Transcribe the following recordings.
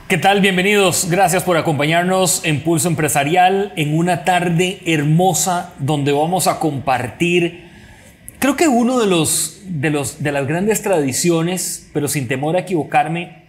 ¿Qué tal? Bienvenidos. Gracias por acompañarnos en Pulso Empresarial en una tarde hermosa donde vamos a compartir, creo que uno de las grandes tradiciones, pero sin temor a equivocarme,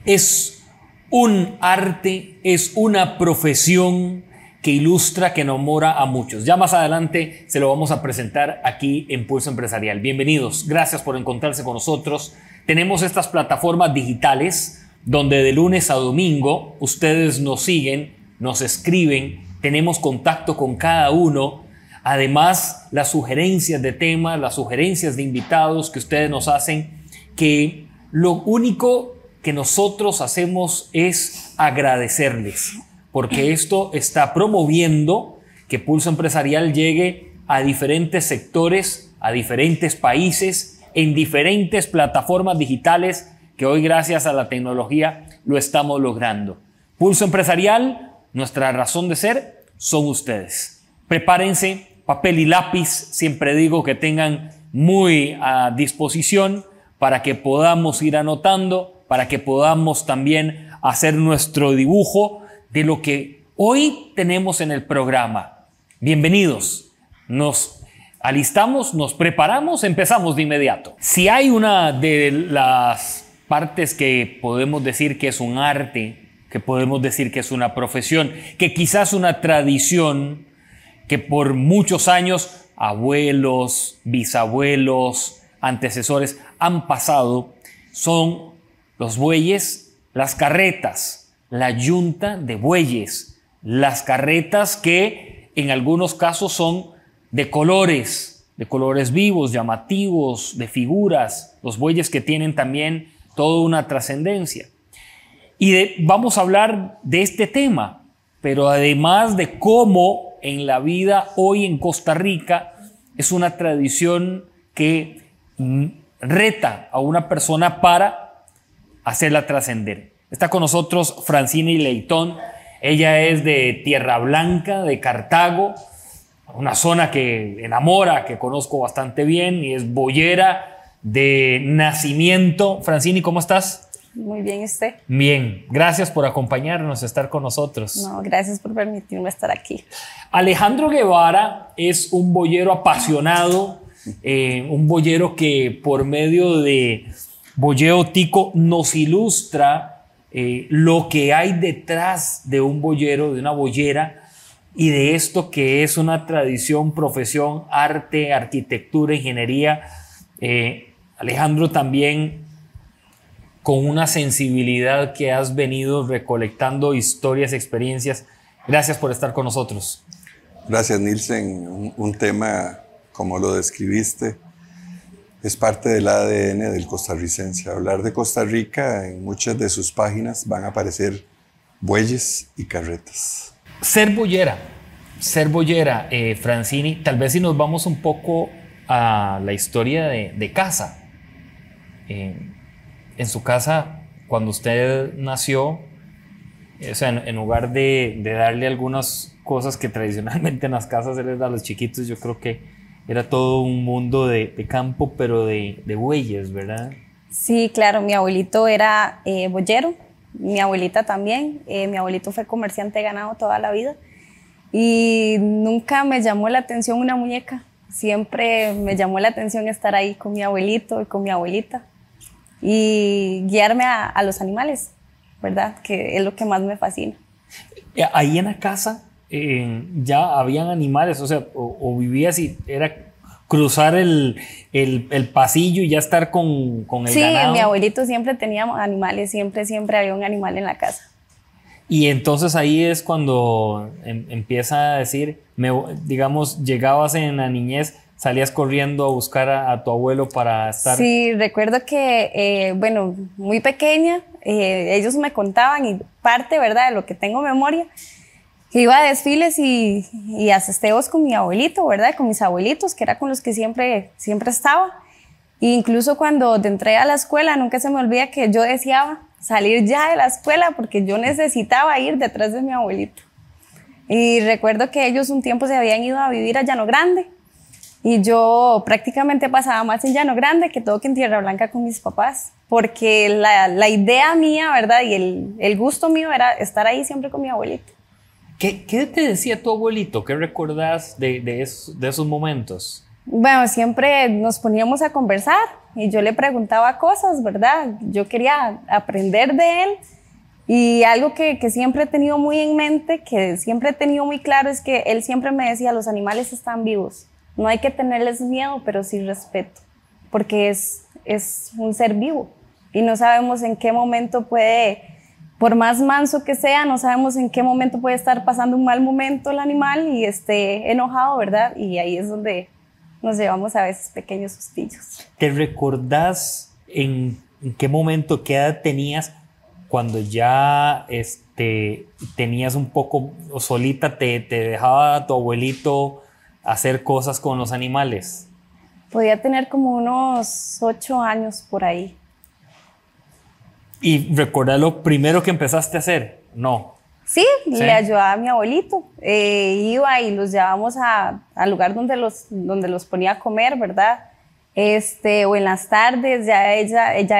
es un arte, es una profesión que ilustra, que enamora a muchos. Ya más adelante se lo vamos a presentar aquí en Pulso Empresarial. Bienvenidos. Gracias por encontrarse con nosotros. Tenemos estas plataformas digitales donde de lunes a domingo ustedes nos siguen, nos escriben, tenemos contacto con cada uno. Además, las sugerencias de temas, las sugerencias de invitados que ustedes nos hacen, que lo único que nosotros hacemos es agradecerles, porque esto está promoviendo que Pulso Empresarial llegue a diferentes sectores, a diferentes países, en diferentes plataformas digitales, que hoy gracias a la tecnología lo estamos logrando. Pulso Empresarial, nuestra razón de ser, son ustedes. Prepárense, papel y lápiz, siempre digo que tengan muy a disposición para que podamos ir anotando, para que podamos también hacer nuestro dibujo de lo que hoy tenemos en el programa. Bienvenidos. Nos alistamos, nos preparamos, empezamos de inmediato. Si hay una de las partes que podemos decir que es un arte, que podemos decir que es una profesión, que quizás una tradición que por muchos años abuelos, bisabuelos, antecesores han pasado, son los bueyes, las carretas, la yunta de bueyes, las carretas que en algunos casos son de colores vivos, llamativos, de figuras, los bueyes que tienen también toda una trascendencia. Vamos a hablar de este tema, pero además de cómo en la vida hoy en Costa Rica es una tradición que reta a una persona para hacerla trascender. Está con nosotros Francini Leitón. Ella es de Tierra Blanca, de Cartago, una zona que enamora, que conozco bastante bien, y es boyera de nacimiento. Francini, ¿cómo estás? Muy bien, ¿y usted? Bien, gracias por acompañarnos, estar con nosotros. No, gracias por permitirme estar aquí. Alejandro Guevara es un boyero apasionado, un boyero que por medio de Boyeo Tico nos ilustra lo que hay detrás de un boyero, de una boyera, y de esto que es una tradición, profesión, arte, arquitectura, ingeniería. Alejandro, también con una sensibilidad que has venido recolectando historias, experiencias. Gracias por estar con nosotros. Gracias, Nielsen. Un tema, como lo describiste, es parte del ADN del costarricense. Hablar de Costa Rica, en muchas de sus páginas van a aparecer bueyes y carretas. Ser boyera, Francini, tal vez si nos vamos un poco a la historia de casa. En su casa, cuando usted nació, o sea, en lugar de darle algunas cosas que tradicionalmente en las casas se les da a los chiquitos, yo creo que era todo un mundo de campo, pero de bueyes, ¿verdad? Sí, claro, mi abuelito era boyero, mi abuelita también. Mi abuelito fue comerciante de ganado toda la vida y nunca me llamó la atención una muñeca. Siempre me llamó la atención estar ahí con mi abuelito y con mi abuelita y guiarme a los animales, ¿verdad? Que es lo que más me fascina. Ahí en la casa ya habían animales, o sea, o vivías y era cruzar el pasillo y ya estar con el ganado. Sí, mi abuelito siempre tenía animales, siempre había un animal en la casa. Y entonces ahí es cuando empieza a decir, digamos, llegabas en la niñez, salías corriendo a buscar a tu abuelo para estar... Sí, recuerdo que, bueno, muy pequeña, ellos me contaban, y parte, ¿verdad?, de lo que tengo memoria, que iba a desfiles y a festejos con mi abuelito, ¿verdad?, con mis abuelitos, que era con los que siempre estaba. E incluso cuando entré a la escuela, nunca se me olvida que yo deseaba salir ya de la escuela porque yo necesitaba ir detrás de mi abuelito. Y recuerdo que ellos un tiempo se habían ido a vivir a Llano Grande Y yo prácticamente pasaba más en Llano Grande que todo que en Tierra Blanca con mis papás, porque la idea mía, ¿verdad? Y el gusto mío era estar ahí siempre con mi abuelito. ¿Qué te decía tu abuelito? ¿Qué recordás de esos momentos? Bueno, siempre nos poníamos a conversar y yo le preguntaba cosas, ¿verdad? Yo quería aprender de él. Y algo que siempre he tenido muy en mente, que siempre he tenido muy claro, es que él siempre me decía, los animales están vivos. No hay que tenerles miedo, pero sí respeto, porque es un ser vivo y no sabemos en qué momento puede, por más manso que sea, no sabemos en qué momento puede estar pasando un mal momento el animal y esté enojado, ¿verdad? Y ahí es donde nos llevamos a veces pequeños sustillos. ¿Te recordás en qué momento, qué edad tenías cuando ya tenías un poco o solita, te dejaba tu abuelito hacer cosas con los animales? Podía tener como unos 8 años por ahí. ¿Y recordás lo primero que empezaste a hacer? No. Sí, le ayudaba a mi abuelito. Iba y los llevábamos al lugar donde los ponía a comer, ¿verdad? O en las tardes ya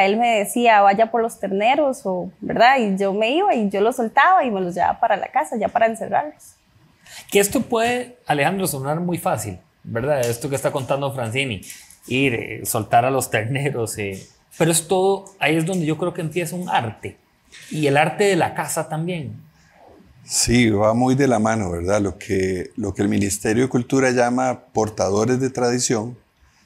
él me decía, vaya por los terneros, ¿verdad? Y yo me iba y yo los soltaba y me los llevaba para la casa, ya para encerrarlos. Que esto puede, Alejandro, sonar muy fácil, ¿verdad? Esto que está contando Francini, ir, soltar a los terneros, pero es todo, ahí es donde yo creo que empieza un arte, y el arte de la casa también. Sí, va muy de la mano, ¿verdad? Lo que el Ministerio de Cultura llama portadores de tradición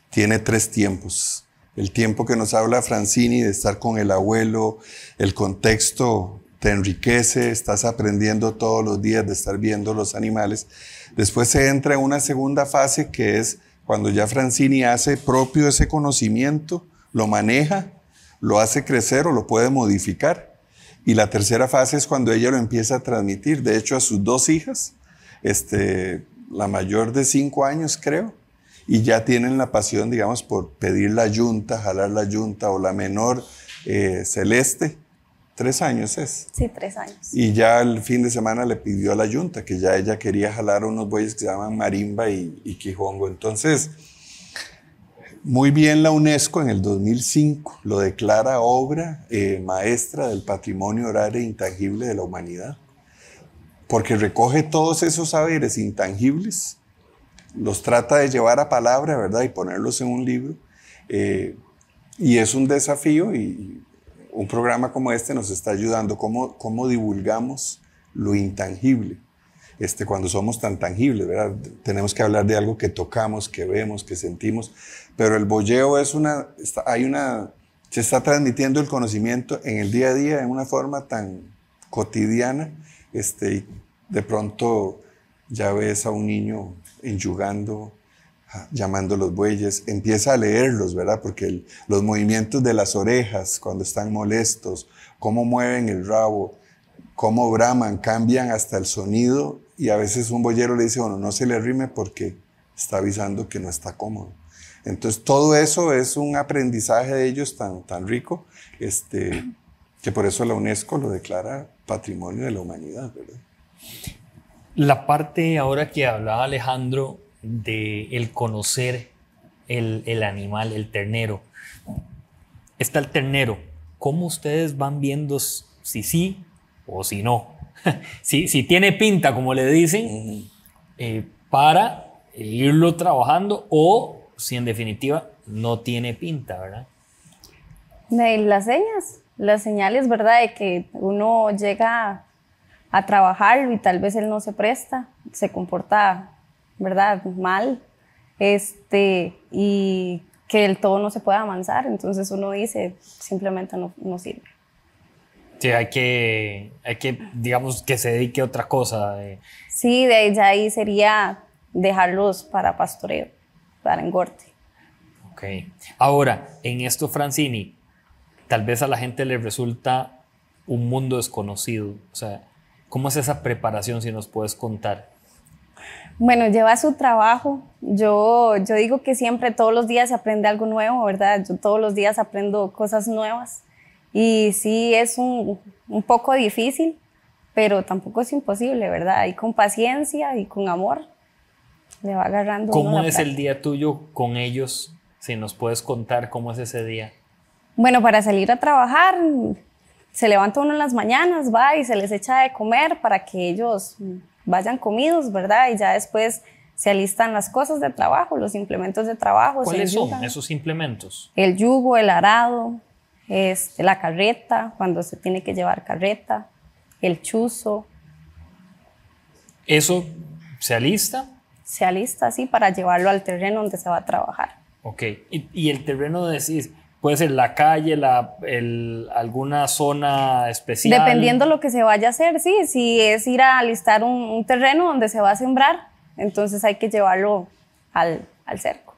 tiene 3 tiempos. El tiempo que nos habla Francini de estar con el abuelo, el contexto te enriquece, estás aprendiendo todos los días de estar viendo los animales. Después se entra en una segunda fase que es cuando ya Francini hace propio ese conocimiento, lo maneja, lo hace crecer o lo puede modificar. Y la tercera fase es cuando ella lo empieza a transmitir. De hecho, a sus 2 hijas, la mayor de 5 años creo, y ya tienen la pasión, digamos, por pedir la yunta, jalar la yunta, o la menor, Celeste, 3 años es. Sí, 3 años. Y ya el fin de semana le pidió a la yunta, que ya ella quería jalar unos bueyes que se llaman marimba y quijongo. Entonces, muy bien la UNESCO en el 2005 lo declara obra maestra del patrimonio oral e intangible de la humanidad, porque recoge todos esos saberes intangibles, los trata de llevar a palabra, ¿verdad? Y ponerlos en un libro. Y es un desafío y un programa como este nos está ayudando. ¿Cómo divulgamos lo intangible? Cuando somos tan tangibles, ¿verdad? Tenemos que hablar de algo que tocamos, que vemos, que sentimos. Pero el boyeo se está transmitiendo el conocimiento en el día a día en una forma tan cotidiana. Y de pronto ya ves a un niño enyugando, llamando los bueyes, empieza a leerlos, ¿verdad? Porque los movimientos de las orejas cuando están molestos, cómo mueven el rabo, cómo braman, cambian hasta el sonido, y a veces un boyero le dice, bueno, no se le arrime porque está avisando que no está cómodo. Entonces todo eso es un aprendizaje de ellos tan rico, que por eso la UNESCO lo declara Patrimonio de la Humanidad, ¿verdad? La parte ahora que hablaba Alejandro de el conocer el animal, el ternero. Está el ternero. ¿Cómo ustedes van viendo si sí o si no? si tiene pinta, como le dicen, para irlo trabajando, o si en definitiva no tiene pinta, ¿verdad? Las señales, ¿verdad? De que uno llega a trabajarlo y tal vez él no se presta, se comporta, ¿verdad?, mal, y que el todo no se puede avanzar, entonces uno dice, simplemente no sirve. Sí, hay que, digamos, que se dedique a otra cosa. Sí, ya ahí sería dejarlos para pastoreo, para engorde. Ok. Ahora, en esto, Francini, tal vez a la gente le resulta un mundo desconocido. O sea, ¿cómo es esa preparación, si nos puedes contar? Bueno, lleva su trabajo. Yo digo que siempre, todos los días se aprende algo nuevo, ¿verdad? Yo todos los días aprendo cosas nuevas. Y sí, es un poco difícil, pero tampoco es imposible, ¿verdad? Y con paciencia y con amor. le va agarrando. ¿Cómo uno la es el práctica. día tuyo con ellos? Si nos puedes contar cómo es ese día. Bueno, para salir a trabajar, se levanta uno en las mañanas, va y se les echa de comer para que ellos vayan comidos, ¿verdad? Y ya después se alistan las cosas de trabajo, los implementos de trabajo. ¿Cuáles se son enyugan. esos implementos? El yugo, el arado, la carreta, cuando se tiene que llevar carreta, el chuzo, ¿Eso se alista? se alista así para llevarlo al terreno donde se va a trabajar. Ok. Y el terreno decís, puede ser la calle, alguna zona especial. Dependiendo lo que se vaya a hacer, sí, si es ir a alistar un terreno donde se va a sembrar, entonces hay que llevarlo al cerco.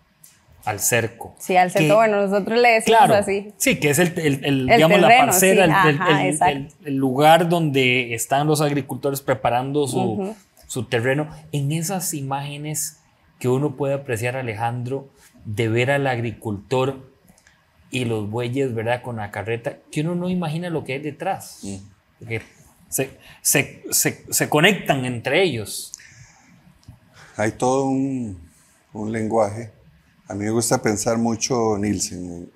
Al cerco. Sí, al cerco, Que- bueno, nosotros le decimos Claro, así. sí, que es digamos, la terreno, parcela, sí, ajá, exacto. el lugar donde están los agricultores preparando su terreno. En esas imágenes que uno puede apreciar, Alejandro, de ver al agricultor y los bueyes, ¿verdad? Con la carreta, que uno no imagina lo que hay detrás. Porque se conectan entre ellos. Hay todo un lenguaje. A mí me gusta pensar mucho, Nielsen,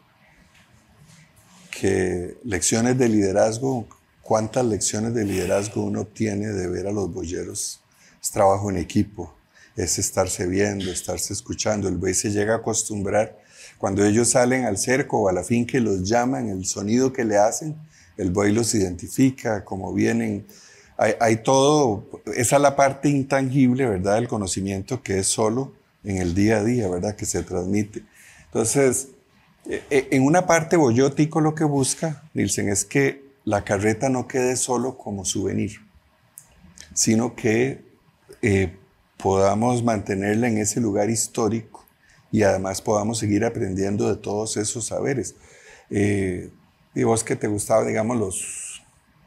que lecciones de liderazgo, cuántas lecciones de liderazgo uno obtiene de ver a los boyeros. Es trabajo en equipo, es estarse viendo, estarse escuchando. El buey se llega a acostumbrar. Cuando ellos salen al cerco o a la finca y los llaman, el sonido que le hacen, el buey los identifica, cómo vienen. Hay todo, esa es la parte intangible, ¿verdad? Del conocimiento que es solo en el día a día, ¿verdad? Que se transmite. Entonces, en una parte boyótico lo que busca, Nielsen, es que la carreta no quede solo como souvenir, sino que podamos mantenerla en ese lugar histórico y además podamos seguir aprendiendo de todos esos saberes. Y vos que te gustaba, digamos,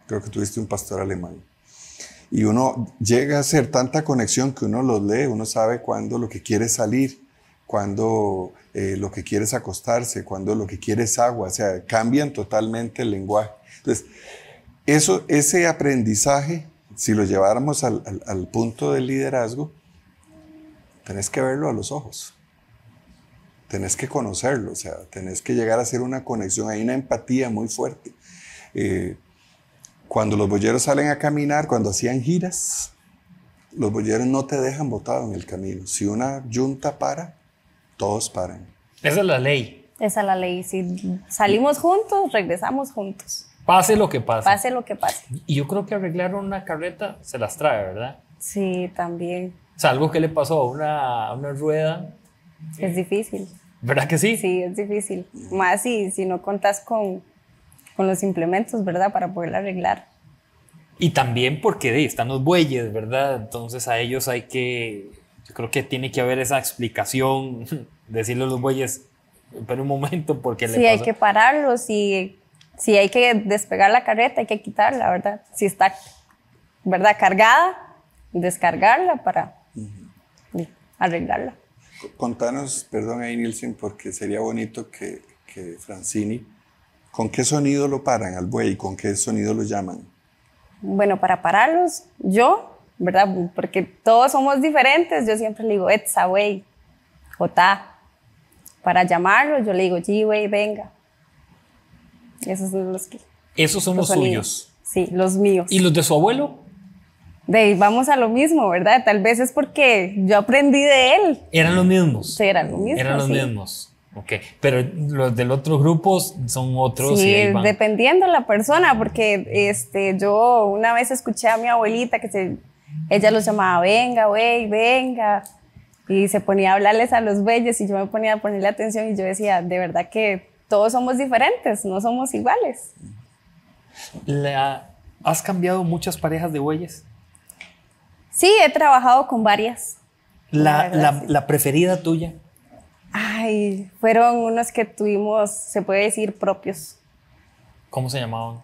creo que tuviste un pastor alemán. Y uno llega a hacer tanta conexión que uno los lee, uno sabe cuándo lo que quiere es salir, cuándo lo que quiere es acostarse, cuándo lo que quiere es agua, o sea, cambian totalmente el lenguaje. Entonces, ese aprendizaje, si lo lleváramos al punto del liderazgo, tenés que verlo a los ojos, tenés que conocerlo, o sea, tenés que llegar a hacer una conexión, hay una empatía muy fuerte. Cuando los boyeros salen a caminar, cuando hacían giras, los boyeros no te dejan botado en el camino. Si una yunta para, todos paran. Esa es la ley. Esa es la ley. Si salimos juntos, regresamos juntos. Pase lo que pase. Pase lo que pase. Y yo creo que arreglar una carreta se las trae, ¿verdad? Sí, también. O sea, algo que le pasó a una rueda, Es difícil. ¿verdad que sí? Sí, es difícil. Más si no contas con los implementos, ¿verdad? Para poderla arreglar. Y también porque están los bueyes, ¿verdad? Entonces a ellos yo creo que tiene que haber esa explicación, decirle a los bueyes, espera un momento, porque Sí, hay que pararlos y si hay que despegar la carreta, hay que quitarla, ¿verdad? Si está, ¿verdad? Cargada, descargarla para arreglarla. Contanos, perdón ahí Nielsen, porque sería bonito que Francini, ¿con qué sonido lo paran al buey? ¿Con qué sonido lo llaman? Bueno, para pararlos, yo, ¿verdad? Porque todos somos diferentes, yo siempre le digo, etza, güey, o ta. Para llamarlo, yo le digo, sí, güey, venga. Esos son Esos son los sonidos. suyos. Sí, los míos. ¿Y los de su abuelo? Vamos a lo mismo, ¿verdad? Tal vez es porque yo aprendí de él. Eran los mismos. Sí, eran lo mismo. Eran los sí. mismos. Ok, pero los del otro grupo son otros. Sí, y ahí van. dependiendo de la persona, porque yo una vez escuché a mi abuelita que ella los llamaba, venga, güey, venga, y se ponía a hablarles a los bueyes y yo me ponía a ponerle atención y yo decía, de verdad que todos somos diferentes, no somos iguales. ¿Has cambiado muchas parejas de bueyes? Sí, he trabajado con varias. La preferida tuya. Ay, fueron unos que tuvimos, se puede decir, propios. ¿Cómo se llamaban?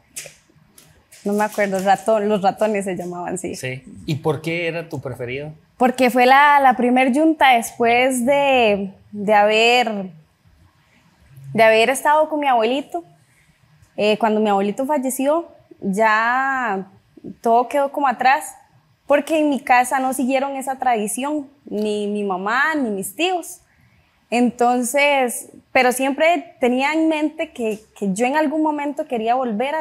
No me acuerdo, los ratones se llamaban, sí. Sí. ¿Y por qué era tu preferida? Porque fue la primer yunta después de haber estado con mi abuelito. Cuando mi abuelito falleció, ya todo quedó como atrás. porque en mi casa no siguieron esa tradición, ni mi mamá, ni mis tíos. Entonces, pero siempre tenía en mente que yo en algún momento quería volver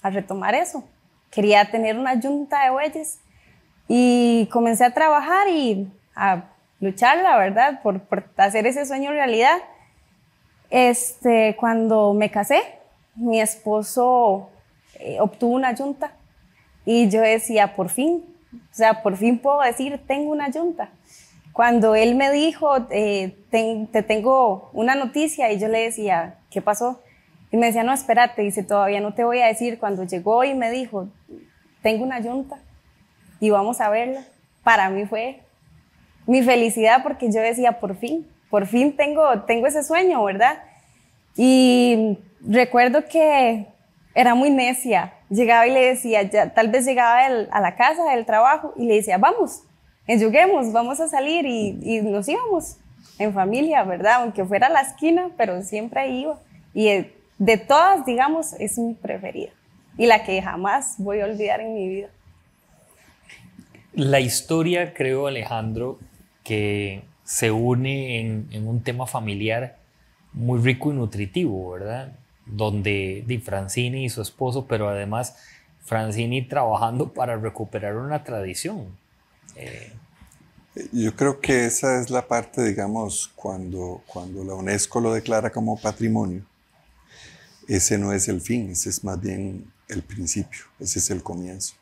a retomar eso. Quería tener una yunta de bueyes y comencé a trabajar y a luchar, la verdad, por hacer ese sueño realidad. Cuando me casé, mi esposo obtuvo una yunta y yo decía, por fin, o sea, por fin puedo decir, tengo una yunta. Cuando él me dijo, te tengo una noticia, y yo le decía, ¿qué pasó? Y me decía, no, espérate, dice, todavía no te voy a decir. Cuando llegó y me dijo, tengo una yunta y vamos a verla, para mí fue mi felicidad, porque yo decía, por fin tengo ese sueño, ¿verdad? Y recuerdo que era muy necia. Llegaba y le decía, ya, tal vez llegaba a la casa del trabajo y le decía, vamos, enjuguemos, vamos a salir, y nos íbamos en familia, ¿verdad? Aunque fuera a la esquina, pero siempre iba. Y de todas, digamos, es mi preferida y la que jamás voy a olvidar en mi vida. La historia, creo, Alejandro, que se une en un tema familiar muy rico y nutritivo, ¿verdad? Donde Francini y su esposo, pero además Francini trabajando para recuperar una tradición. Yo creo que esa es la parte, digamos, cuando la UNESCO lo declara como patrimonio. Ese no es el fin, ese es más bien el principio, ese es el comienzo.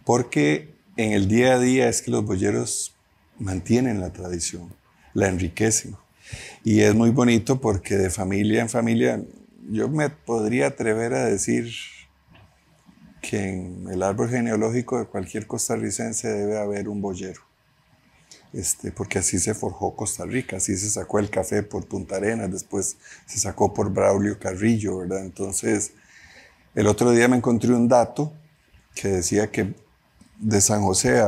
Porque en el día a día es que los boyeros mantienen la tradición, la enriquecen. Y es muy bonito porque de familia en familia, yo me podría atrever a decir que en el árbol genealógico de cualquier costarricense debe haber un boyero. Porque así se forjó Costa Rica, así se sacó el café por Punta Arenas, después se sacó por Braulio Carrillo, ¿verdad? Entonces, el otro día me encontré un dato que decía que de San José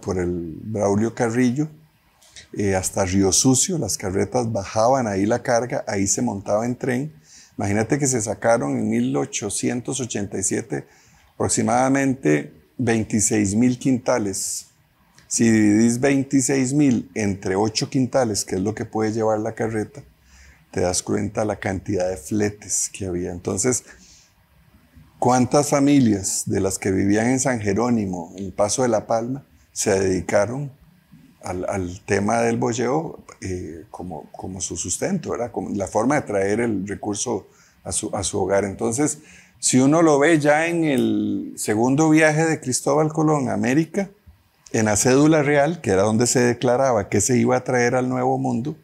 por el Braulio Carrillo, hasta Río Sucio, las carretas bajaban ahí la carga, ahí se montaba en tren. Imagínate que se sacaron en 1887 aproximadamente 26,000 quintales. Si dividís 26,000 entre 8 quintales, que es lo que puede llevar la carreta, te das cuenta la cantidad de fletes que había. Entonces, ¿cuántas familias de las que vivían en San Jerónimo, en Paso de la Palma, se dedicaron al tema del boyeo como su sustento, ¿verdad? Como la forma de traer el recurso a su hogar? Entonces, si uno lo ve ya en el segundo viaje de Cristóbal Colón a América, en la cédula real, que era donde se declaraba que se iba a traer al Nuevo Mundo,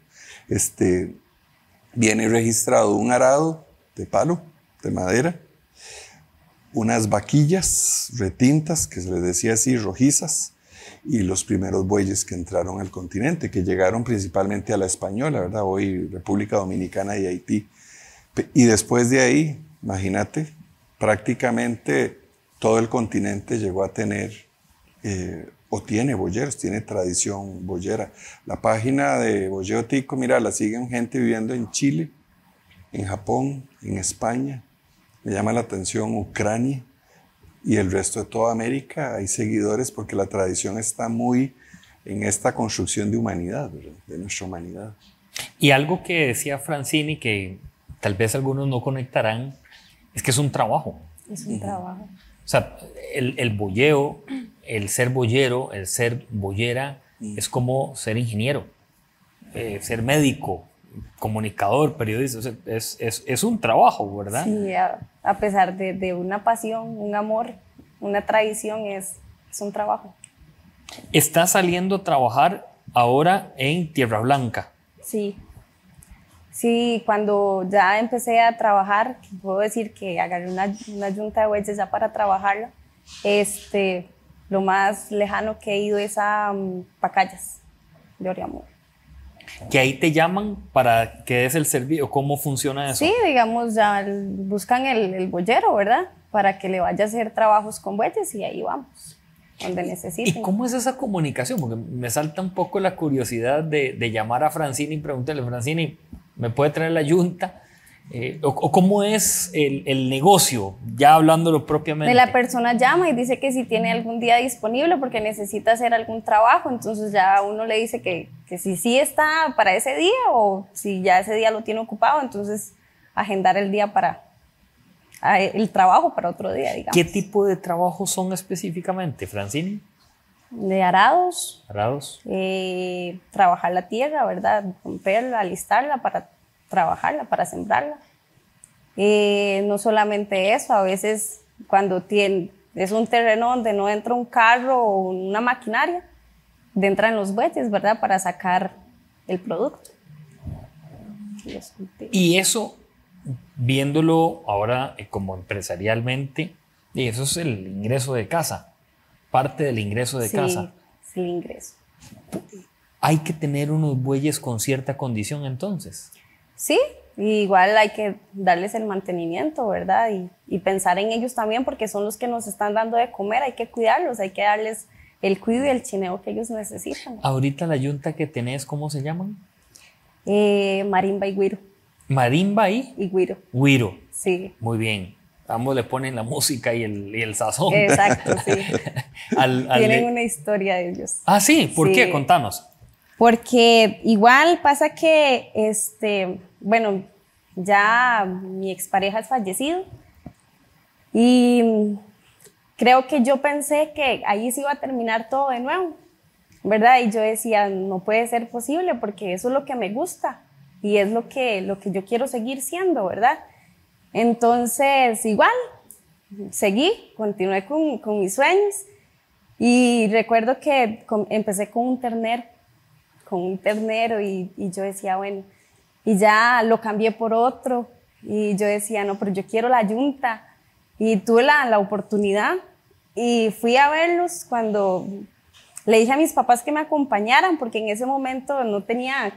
viene registrado un arado de palo, de madera, unas vaquillas retintas, que se les decía así, rojizas, y los primeros bueyes que entraron al continente, que llegaron principalmente a la Española, ¿verdad? Hoy República Dominicana y Haití. Y después de ahí, imagínate, prácticamente todo el continente llegó a tener o tiene boyeros, tiene tradición boyera. La página de Boyeo Tico, mira, la siguen gente viviendo en Chile, en Japón, en España. Me llama la atención Ucrania y el resto de toda América. Hay seguidores porque la tradición está muy en esta construcción de humanidad, ¿verdad? De nuestra humanidad. Y algo que decía Francini, que tal vez algunos no conectarán, es que es un trabajo. Es un trabajo. O sea, el boyeo, el ser boyero, el ser boyera, es como ser ingeniero, ser médico, comunicador, periodista. O sea, es un trabajo, ¿verdad? Sí, a pesar de una pasión, un amor, una tradición, es un trabajo. Está saliendo a trabajar ahora en Tierra Blanca. Sí. Sí, cuando ya empecé a trabajar, puedo decir que agarré una yunta de bueyes ya para trabajarla. Lo más lejano que he ido es a Pacayas, de Oriamor. Que ahí te llaman para que des el servicio. ¿Cómo funciona eso? Sí, digamos, ya buscan el boyero, ¿verdad? Para que le vaya a hacer trabajos con bueyes y ahí vamos, donde necesiten. ¿Y cómo es esa comunicación? Porque me salta un poco la curiosidad de llamar a Francini y preguntarle, Francini, ¿me puede traer la yunta? O cómo es el negocio, ya hablándolo propiamente. La persona llama y dice que si tiene algún día disponible porque necesita hacer algún trabajo, entonces ya uno le dice que si sí está para ese día o si ya ese día lo tiene ocupado, entonces agendar el día para el trabajo para otro día, digamos. ¿Qué tipo de trabajos son específicamente, Francine? De arados. Arados. Trabajar la tierra, ¿verdad? Romperla, alistarla para trabajarla, para sembrarla. No solamente eso, a veces cuando es un terreno donde no entra un carro o una maquinaria, entran los bueyes, ¿verdad? Para sacar el producto. Y eso, viéndolo ahora como empresarialmente, y eso es el ingreso de casa, parte del ingreso de casa. Sí, el ingreso. Hay que tener unos bueyes con cierta condición entonces. Sí, igual hay que darles el mantenimiento, ¿verdad? Y pensar en ellos también porque son los que nos están dando de comer, hay que cuidarlos, hay que darles el cuidado y el chineo que ellos necesitan. Ahorita la yunta que tenés, ¿cómo se llaman? Marimba y Guiro. Marimba y Guiro. Guiro. Sí. Muy bien. Ambos le ponen la música y el sazón. Exacto, sí. Tienen una historia de ellos. Ah, sí, ¿por qué? Contanos. Porque igual pasa que, bueno, ya mi expareja es fallecido y creo que yo pensé que ahí se iba a terminar todo de nuevo, ¿verdad? Y yo decía, no puede ser posible porque eso es lo que me gusta y es lo que yo quiero seguir siendo, ¿verdad? Entonces, igual, continué con mis sueños y recuerdo que empecé con un ternero y yo decía, bueno, y ya lo cambié por otro y yo decía, no, pero yo quiero la yunta y tuve la oportunidad y fui a verlos cuando le dije a mis papás que me acompañaran porque en ese momento no tenía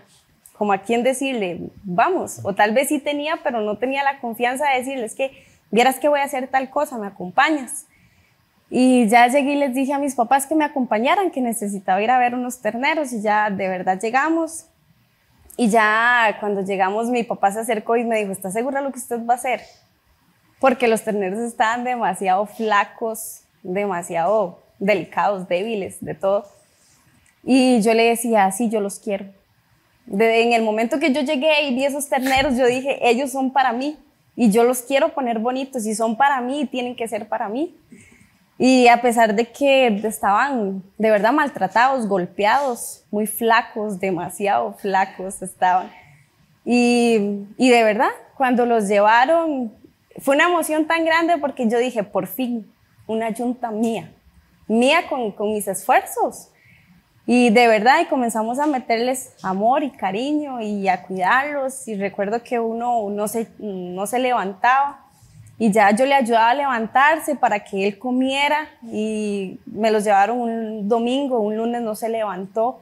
como a quién decirle, vamos, o tal vez sí tenía, pero no tenía la confianza de decirles que vieras que voy a hacer tal cosa, ¿me acompañas? Y ya llegué y les dije a mis papás que me acompañaran, que necesitaba ir a ver unos terneros y ya de verdad llegamos. Y ya cuando llegamos mi papá se acercó y me dijo, ¿está segura lo que usted va a hacer? Porque los terneros estaban demasiado flacos, demasiado delicados, débiles, de todo. Y yo le decía, sí, yo los quiero. En el momento que yo llegué y vi esos terneros, yo dije, ellos son para mí y yo los quiero poner bonitos y son para mí y tienen que ser para mí. Y a pesar de que estaban de verdad maltratados, golpeados, muy flacos, demasiado flacos estaban. Y de verdad, cuando los llevaron, fue una emoción tan grande porque yo dije, por fin, una yunta mía con mis esfuerzos. Y de verdad, y comenzamos a meterles amor y cariño y a cuidarlos. Y recuerdo que uno no se levantaba. Y ya yo le ayudaba a levantarse para que él comiera y me los llevaron un domingo, un lunes no se levantó.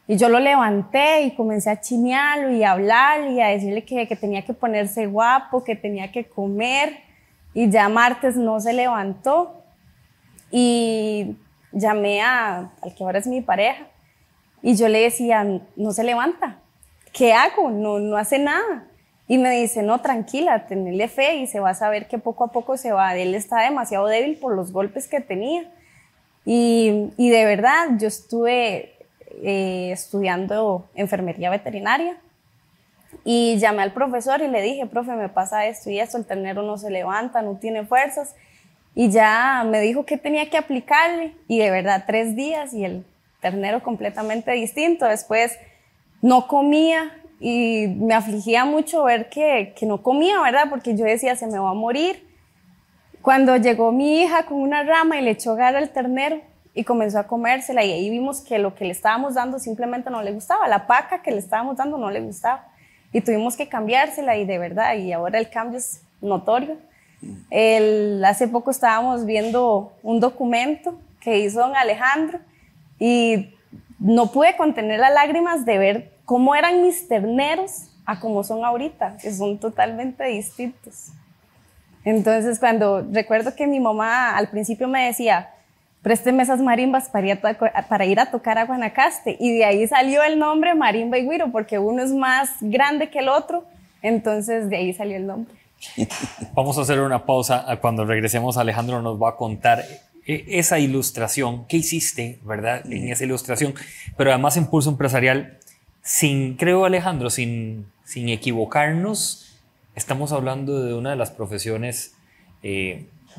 Y yo lo levanté y comencé a chinearlo y a hablar y a decirle que tenía que ponerse guapo, que tenía que comer. Y ya martes no se levantó y llamé al que ahora es mi pareja y yo le decía, no se levanta, ¿qué hago? No hace nada. Y me dice, no, tranquila, tenle fe y se va a saber que poco a poco se va. Él está demasiado débil por los golpes que tenía. Y de verdad, yo estuve estudiando enfermería veterinaria y llamé al profesor y le dije, profe, me pasa esto y esto, el ternero no se levanta, no tiene fuerzas. Y ya me dijo que tenía que aplicarle y de verdad 3 días y el ternero completamente distinto. Después no comía. Y me afligía mucho ver que no comía, ¿verdad? Porque yo decía, se me va a morir. Cuando llegó mi hija con una rama y le echó garra al ternero y comenzó a comérsela y ahí vimos que lo que le estábamos dando simplemente no le gustaba, la paca que le estábamos dando no le gustaba y tuvimos que cambiársela y de verdad, y ahora el cambio es notorio. Hace poco estábamos viendo un documento que hizo don Alejandro y no pude contener las lágrimas de ver cómo eran mis terneros a cómo son ahorita, que son totalmente distintos. Entonces, recuerdo que mi mamá al principio me decía, présteme esas marimbas para ir a tocar a Guanacaste, y de ahí salió el nombre Marimba y Guiro, porque uno es más grande que el otro, Entonces de ahí salió el nombre. Vamos a hacer una pausa. Cuando regresemos, Alejandro nos va a contar esa ilustración. ¿Qué hiciste, verdad, en esa ilustración? Pero además en Pulso Empresarial, creo, Alejandro, sin equivocarnos, estamos hablando de una de las profesiones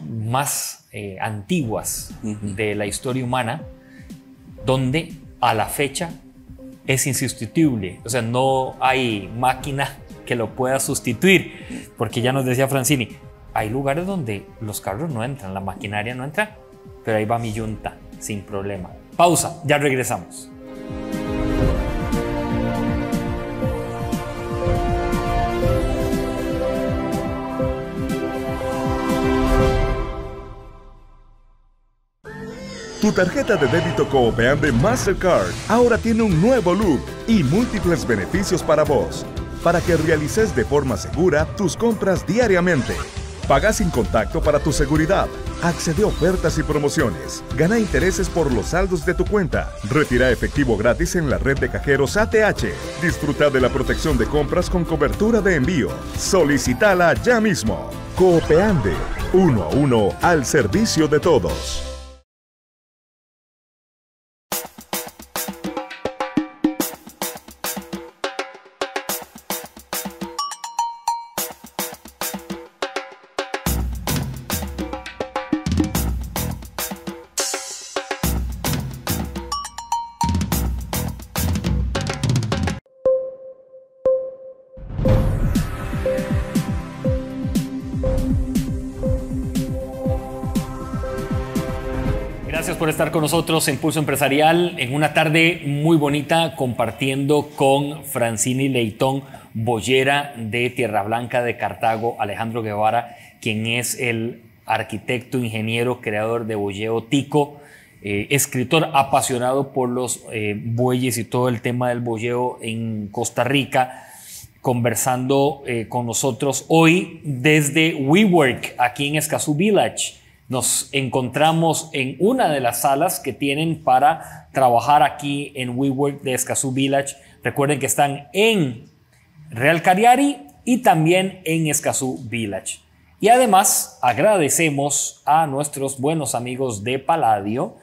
más antiguas de la historia humana, donde a la fecha es insustituible. O sea, no hay máquina que lo pueda sustituir, porque ya nos decía Francini, hay lugares donde los carros no entran, la maquinaria no entra, pero ahí va mi yunta sin problema. Pausa, ya regresamos. Tu tarjeta de débito Coopeande Mastercard ahora tiene un nuevo look y múltiples beneficios para vos, para que realices de forma segura tus compras diariamente. Paga sin contacto para tu seguridad, accede a ofertas y promociones, gana intereses por los saldos de tu cuenta, retira efectivo gratis en la red de cajeros ATH, disfruta de la protección de compras con cobertura de envío. Solicítala ya mismo. Coopeande, 1 a 1 al servicio de todos. Gracias por estar con nosotros en Pulso Empresarial en una tarde muy bonita, compartiendo con Francini Leitón, boyera de Tierra Blanca de Cartago, Alejandro Guevara, quien es el arquitecto, ingeniero, creador de Boyeo Tico, escritor apasionado por los bueyes y todo el tema del boyeo en Costa Rica, conversando con nosotros hoy desde WeWork, aquí en Escazú Village. Nos encontramos en una de las salas que tienen para trabajar aquí en WeWork de Escazú Village. Recuerden que están en Real Cariari y también en Escazú Village. Y además agradecemos a nuestros buenos amigos de Palladio,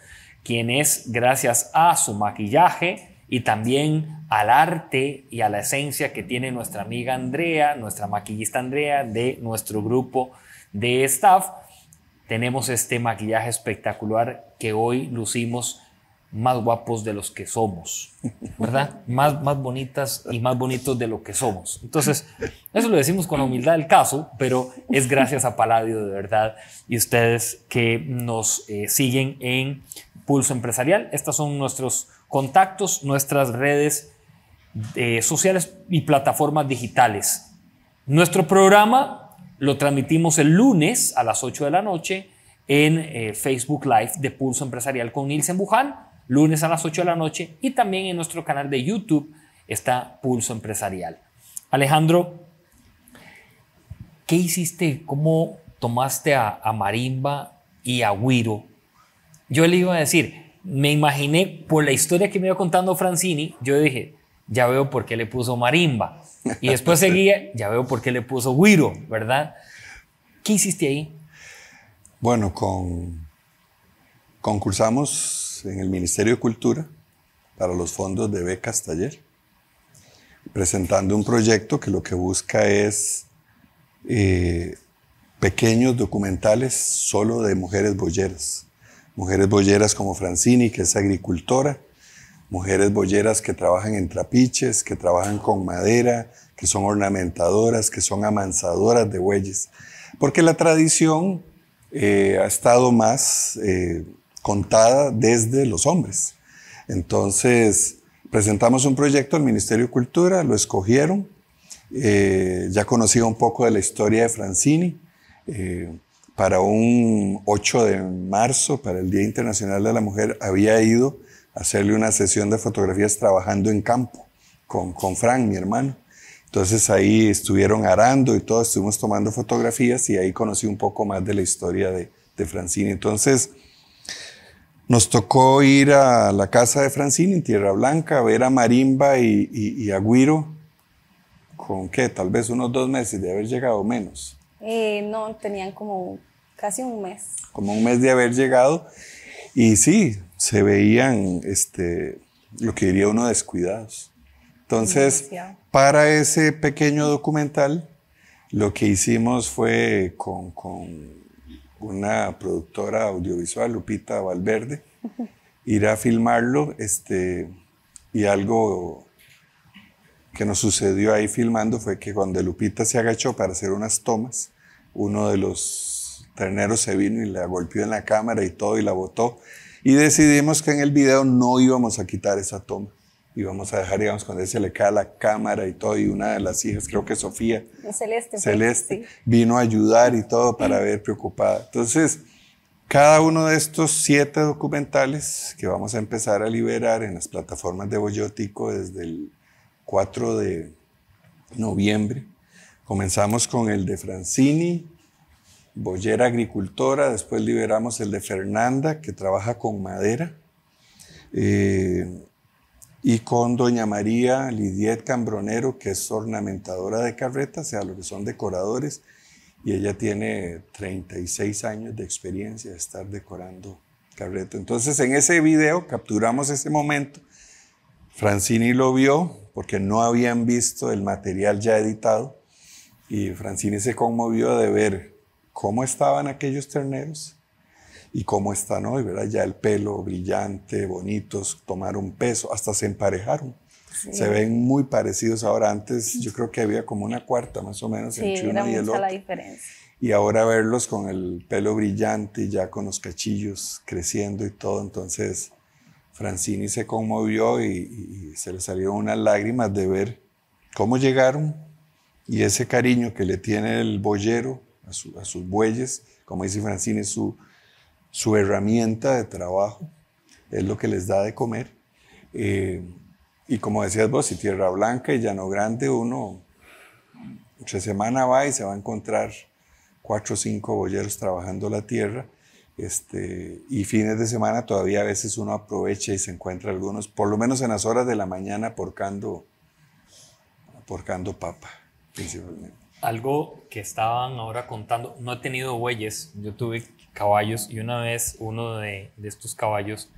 quienes gracias a su maquillaje y también al arte y a la esencia que tiene nuestra amiga Andrea, nuestra maquillista Andrea de nuestro grupo de staff, tenemos este maquillaje espectacular que hoy lucimos más guapos de los que somos, ¿verdad? Más bonitas y más bonitos de lo que somos. Entonces, eso lo decimos con la humildad del caso, pero es gracias a Palladio de verdad y ustedes que nos siguen en Pulso Empresarial. Estos son nuestros contactos, nuestras redes sociales y plataformas digitales. Nuestro programa lo transmitimos el lunes a las 8 de la noche en Facebook Live de Pulso Empresarial con Nilsen Buján, lunes a las 8 de la noche, y también en nuestro canal de YouTube está Pulso Empresarial. Alejandro, ¿qué hiciste? ¿Cómo tomaste a marimba y a güiro? Yo le iba a decir, me imaginé por la historia que me iba contando Francini, yo dije, ya veo por qué le puso marimba. Y después seguía, ya veo por qué le puso güiro, ¿verdad? ¿Qué hiciste ahí? Bueno, concursamos en el Ministerio de Cultura para los fondos de becas taller, presentando un proyecto que lo que busca es pequeños documentales solo de mujeres boyeras. Mujeres boyeras como Francini, que es agricultora, mujeres boyeras que trabajan en trapiches, que trabajan con madera, que son ornamentadoras, que son amansadoras de bueyes. Porque la tradición ha estado más contada desde los hombres. Entonces, presentamos un proyecto al Ministerio de Cultura, lo escogieron. Ya conocía un poco de la historia de Francini. Para un 8 de marzo, para el Día Internacional de la Mujer, había ido hacerle una sesión de fotografías trabajando en campo con Fran, mi hermano. Entonces ahí estuvieron arando y todo, estuvimos tomando fotografías y ahí conocí un poco más de la historia de Francini. Entonces nos tocó ir a la casa de Francini en Tierra Blanca, a ver a marimba y a güiro con ¿qué? Tal vez unos 2 meses de haber llegado, menos. No, tenían como casi un mes. Como un mes de haber llegado. Y sí, se veían, lo que diría uno, descuidados. Entonces, Demasiado. para ese pequeño documental, lo que hicimos fue con una productora audiovisual, Lupita Valverde, ir a filmarlo, y algo que nos sucedió ahí filmando fue que cuando Lupita se agachó para hacer unas tomas, uno de los terneros se vino y la golpeó en la cámara y todo y la botó. Y decidimos que en el video no íbamos a quitar esa toma. Íbamos a dejar, digamos, cuando se le cae la cámara y todo. Y una de las hijas, creo que Sofía, Celeste, Sí. vino a ayudar y todo para ver preocupada. Entonces, cada uno de estos 7 documentales que vamos a empezar a liberar en las plataformas de Boyotico desde el 4 de noviembre. Comenzamos con el de Francini, boyera agricultora, después liberamos el de Fernanda, que trabaja con madera, y con doña María Lidiet Cambronero, que es ornamentadora de carretas, o sea, lo que son decoradores, y ella tiene 36 años de experiencia de estar decorando carretas. Entonces, en ese video capturamos ese momento. Francini lo vio porque no habían visto el material ya editado, y Francini se conmovió de ver cómo estaban aquellos terneros y cómo están hoy, ¿verdad? Ya el pelo brillante, bonitos, tomaron peso, hasta se emparejaron. Sí. Se ven muy parecidos ahora. Antes yo creo que había como una cuarta más o menos entre uno y el otro. La diferencia. Y ahora verlos con el pelo brillante y ya con los cachillos creciendo y todo, entonces Francini se conmovió y se le salieron unas lágrimas de ver cómo llegaron y ese cariño que le tiene el boyero a sus bueyes, como dice Francini, su herramienta de trabajo, es lo que les da de comer. Y como decías vos, si Tierra Blanca y Llano Grande, uno entre semana va y se va a encontrar 4 o 5 boyeros trabajando la tierra. Y fines de semana todavía a veces uno aprovecha y se encuentra algunos, por lo menos en las horas de la mañana, porcando papa, principalmente. Algo que estaban ahora contando, no he tenido bueyes, yo tuve caballos y una vez uno de estos caballos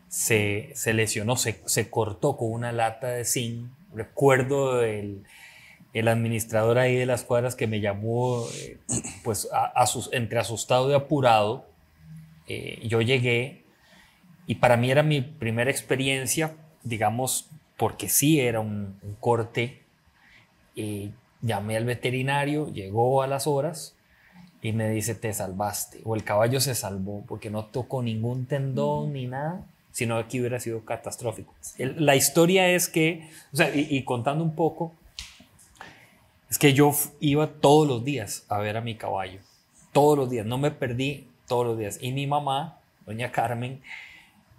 se lesionó, se cortó con una lata de zinc. Recuerdo el administrador ahí de las cuadras que me llamó pues entre asustado y apurado. Yo llegué y para mí era mi primera experiencia, digamos, porque sí era un corte. Llamé al veterinario, llegó a las horas y me dice, te salvaste, o el caballo se salvó porque no tocó ningún tendón ni nada, sino que hubiera sido catastrófico. La historia es que, o sea, y contando un poco, es que yo iba todos los días a ver a mi caballo, todos los días, no me perdí todos los días. Y mi mamá, doña Carmen,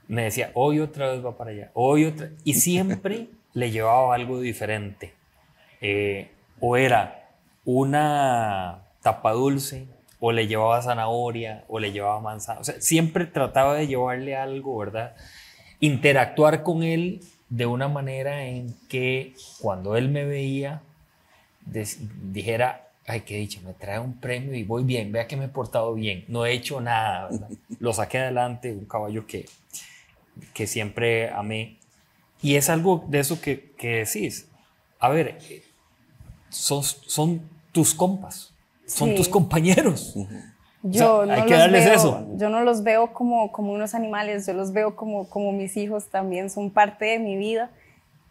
me decía, hoy otra vez va para allá, hoy otra, y siempre le llevaba algo diferente. O era una tapa dulce, o le llevaba zanahoria, o le llevaba manzana. O sea, siempre trataba de llevarle algo, ¿verdad? Interactuar con él de una manera en que cuando él me veía, dijera, ay, qué dicha, me trae un premio y voy bien, vea que me he portado bien, no he hecho nada, ¿verdad? Lo saqué adelante, un caballo que siempre amé. Y es algo de eso que decís. A ver, son tus compas, son Sí. tus compañeros. Yo, o sea, no hay que darles veo, eso. Yo no los veo como unos animales, yo los veo como mis hijos también, son parte de mi vida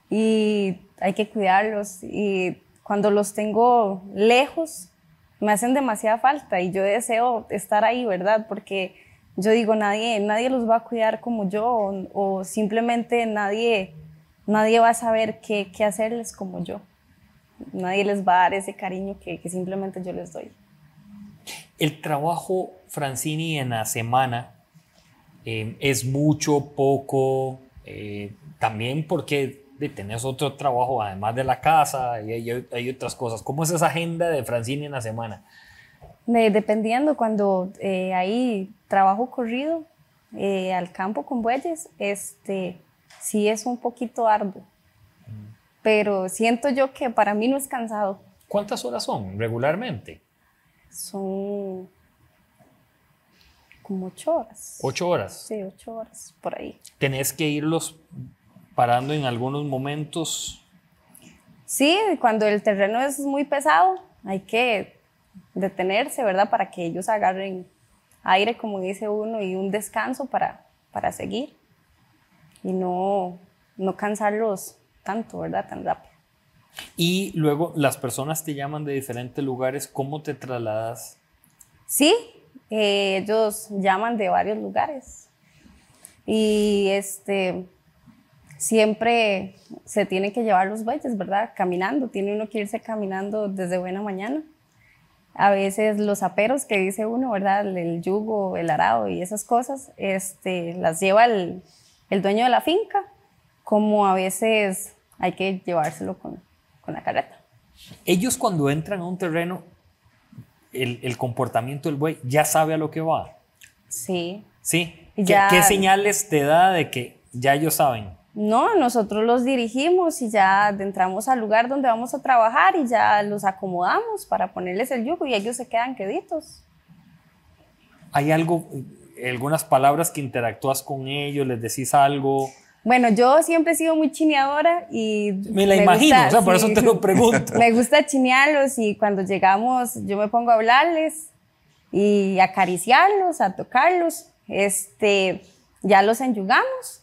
y hay que cuidarlos. Y cuando los tengo lejos, me hacen demasiada falta y yo deseo estar ahí, ¿verdad? Porque yo digo, nadie los va a cuidar como yo o simplemente nadie va a saber qué hacerles como yo. Nadie les va a dar ese cariño que simplemente yo les doy. El trabajo, Francini, en la semana es mucho, poco, también porque tenés otro trabajo además de la casa y hay otras cosas. ¿Cómo es esa agenda de Francini en la semana? Dependiendo, cuando hay trabajo corrido al campo con bueyes, sí es un poquito arduo. pero siento yo que para mí no es cansado. ¿Cuántas horas son regularmente? Son como 8 horas. 8 horas. Sí, 8 horas, por ahí. ¿Tenés que irlos parando en algunos momentos? Sí, cuando el terreno es muy pesado, hay que detenerse, ¿verdad? Para que ellos agarren aire, como dice uno, y un descanso para seguir. Y no cansarlos tanto, ¿verdad? Tan rápido. Y luego las personas te llaman de diferentes lugares. ¿Cómo te trasladas? Sí, ellos llaman de varios lugares. Y siempre se tienen que llevar los bueyes, ¿verdad? Caminando, tiene uno que irse caminando desde buena mañana. A veces los aperos que dice uno, ¿verdad? El yugo, el arado y esas cosas, las lleva el dueño de la finca, como a veces hay que llevárselo con la carreta. Ellos cuando entran a un terreno, el comportamiento del buey ya sabe a lo que va. Sí. ¿Sí? Ya. ¿Qué señales te da de que ya ellos saben? No, nosotros los dirigimos y ya entramos al lugar donde vamos a trabajar y ya los acomodamos para ponerles el yugo y ellos se quedan queditos. ¿Hay algunas palabras que interactúas con ellos, les decís algo? Bueno, yo siempre he sido muy chineadora y Me la imagino, gusta, o sea, por sí, eso te lo pregunto. Me gusta chinearlos y cuando llegamos yo me pongo a hablarles y acariciarlos, a tocarlos. Ya los enyugamos.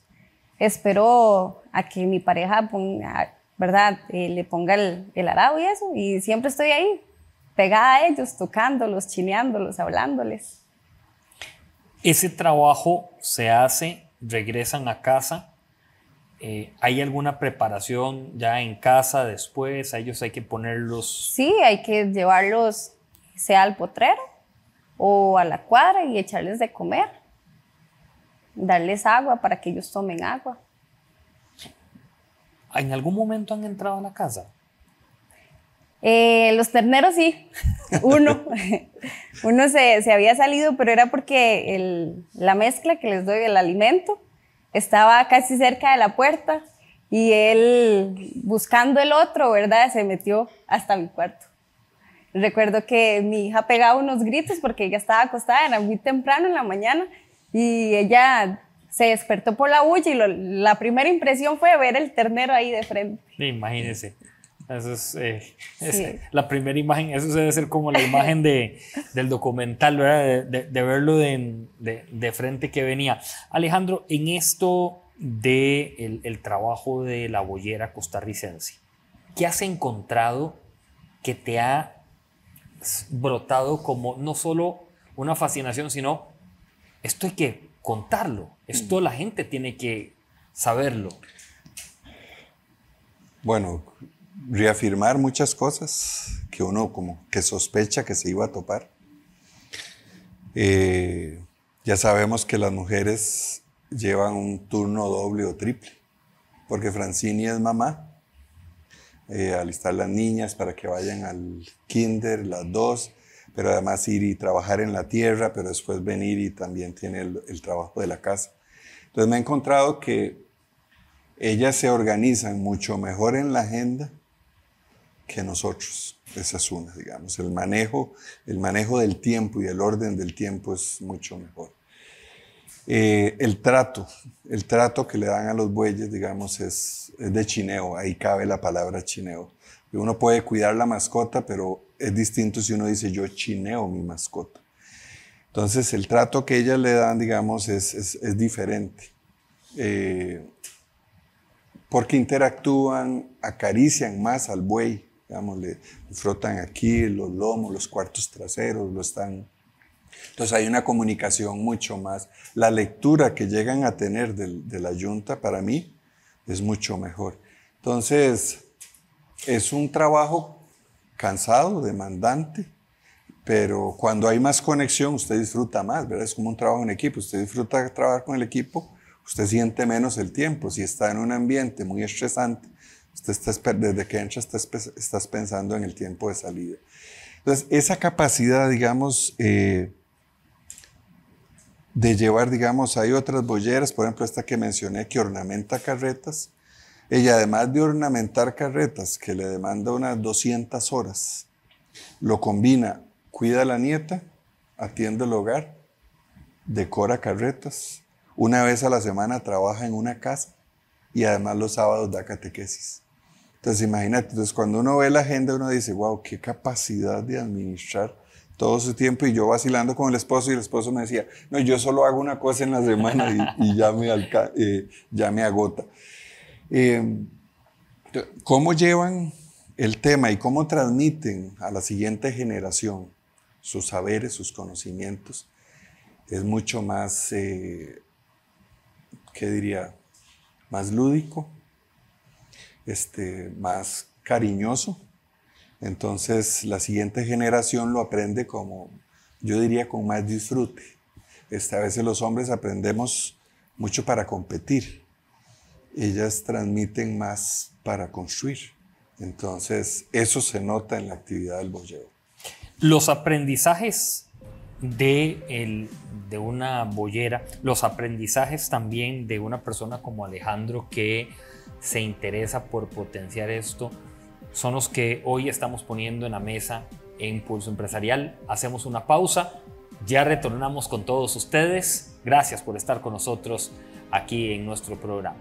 Espero a que mi pareja ponga, ¿verdad? Le ponga el arado y eso, y siempre estoy ahí, pegada a ellos, tocándolos, chineándolos, hablándoles. Ese trabajo se hace, regresan a casa. ¿Hay alguna preparación ya en casa después? ¿A ellos hay que ponerlos? Sí, hay que llevarlos, sea al potrero o a la cuadra y echarles de comer. Darles agua para que ellos tomen agua. ¿En algún momento han entrado a la casa? Los terneros sí, uno se había salido, pero era porque la mezcla que les doy, el alimento, estaba casi cerca de la puerta y él, buscando el otro, ¿verdad? Se metió hasta mi cuarto. Recuerdo que mi hija pegaba unos gritos porque ella estaba acostada, era muy temprano en la mañana, y ella se despertó por la bulla y la primera impresión fue ver el ternero ahí de frente. Imagínense. Eso es Sí. la primera imagen, eso debe ser como la imagen del documental, ¿verdad? De verlo de frente que venía. Alejandro, en esto del trabajo de la boyera costarricense, ¿qué has encontrado que te ha brotado como no solo una fascinación, sino esto hay que contarlo, esto la gente tiene que saberlo? Bueno, reafirmar muchas cosas que uno como que sospecha que se iba a topar. Ya sabemos que las mujeres llevan un turno doble o triple, porque Francini es mamá, alistar las niñas para que vayan al kinder, las dos, pero además ir y trabajar en la tierra, pero después venir y también tiene el trabajo de la casa. Entonces me he encontrado que ellas se organizan mucho mejor en la agenda que nosotros. Esa es una, digamos. El manejo del tiempo y el orden del tiempo es mucho mejor. El trato que le dan a los bueyes, digamos, es de chineo. Ahí cabe la palabra chineo. Uno puede cuidar la mascota, pero es distinto si uno dice yo chineo mi mascota. Entonces el trato que ellas le dan, digamos, es diferente. Porque interactúan, acarician más al buey, digamos, le frotan aquí los lomos, los cuartos traseros, Entonces hay una comunicación mucho más. La lectura que llegan a tener de la yunta para mí es mucho mejor. Entonces es un trabajo cansado, demandante, pero cuando hay más conexión usted disfruta más, ¿verdad? Es como un trabajo en equipo, usted disfruta trabajar con el equipo, usted siente menos el tiempo. Si está en un ambiente muy estresante, desde que entra estás pensando en el tiempo de salida. Entonces, esa capacidad, digamos, de llevar, digamos, hay otras boyeras, por ejemplo, esta que mencioné, que ornamenta carretas, Ella, además de ornamentar carretas, que le demanda unas 200 horas, lo combina, cuida a la nieta, atiende el hogar, decora carretas, una vez a la semana trabaja en una casa y además los sábados da catequesis. Entonces imagínate, cuando uno ve la agenda uno dice, wow, qué capacidad de administrar todo su tiempo. Y yo vacilando con el esposo y el esposo me decía, no, yo solo hago una cosa en la semana y ya me agota. ¿Cómo llevan el tema y cómo transmiten a la siguiente generación sus saberes, sus conocimientos? Es mucho más, ¿qué diría? Más lúdico, más cariñoso. Entonces la siguiente generación lo aprende como, yo diría, con más disfrute. A veces los hombres aprendemos mucho para competir. Ellas transmiten más para construir. Entonces eso se nota en la actividad del boyero. Los aprendizajes de una boyera, los aprendizajes también de una persona como Alejandro que se interesa por potenciar esto, son los que hoy estamos poniendo en la mesa en Pulso Empresarial. Hacemos una pausa, ya retornamos con todos ustedes. Gracias por estar con nosotros aquí en nuestro programa.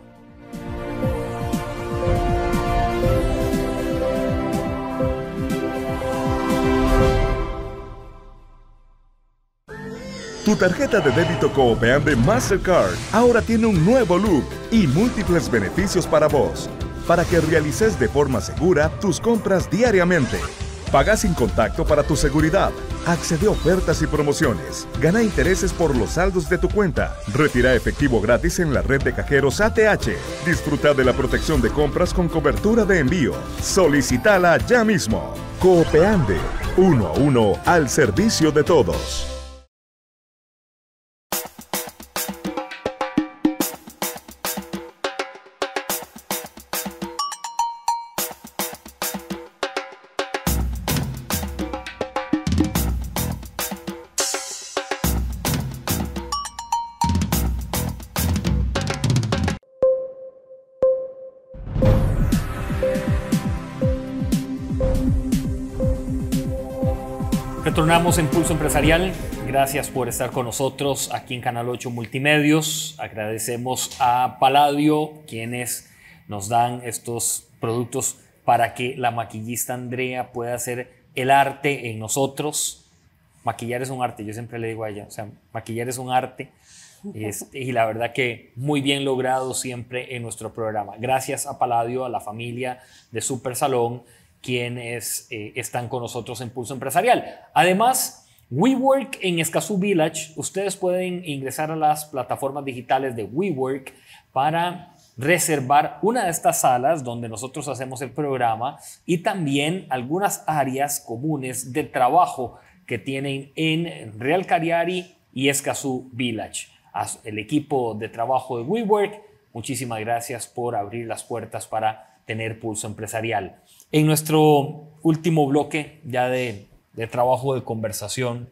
Tu tarjeta de débito Coopeande Mastercard ahora tiene un nuevo look y múltiples beneficios para vos, para que realices de forma segura tus compras diariamente. Paga sin contacto para tu seguridad, accede a ofertas y promociones, gana intereses por los saldos de tu cuenta, retira efectivo gratis en la red de cajeros ATH, disfruta de la protección de compras con cobertura de envío. Solicítala ya mismo. Coopeande, 1 a 1 al servicio de todos. Retornamos en Pulso Empresarial. Gracias por estar con nosotros aquí en Canal 8 Multimedios. Agradecemos a Palladio, quienes nos dan estos productos para que la maquillista Andrea pueda hacer el arte en nosotros. Maquillar es un arte, yo siempre le digo a ella, o sea, maquillar es un arte. Y la verdad que muy bien logrado siempre en nuestro programa. Gracias a Palladio, a la familia de Super Salón, quienes están con nosotros en Pulso Empresarial. Además, WeWork en Escazú Village, ustedes pueden ingresar a las plataformas digitales de WeWork para reservar una de estas salas donde nosotros hacemos el programa y también algunas áreas comunes de trabajo que tienen en Real Cariari y Escazú Village. El equipo de trabajo de WeWork, muchísimas gracias por abrir las puertas para tener Pulso Empresarial. En nuestro último bloque ya de trabajo, de conversación,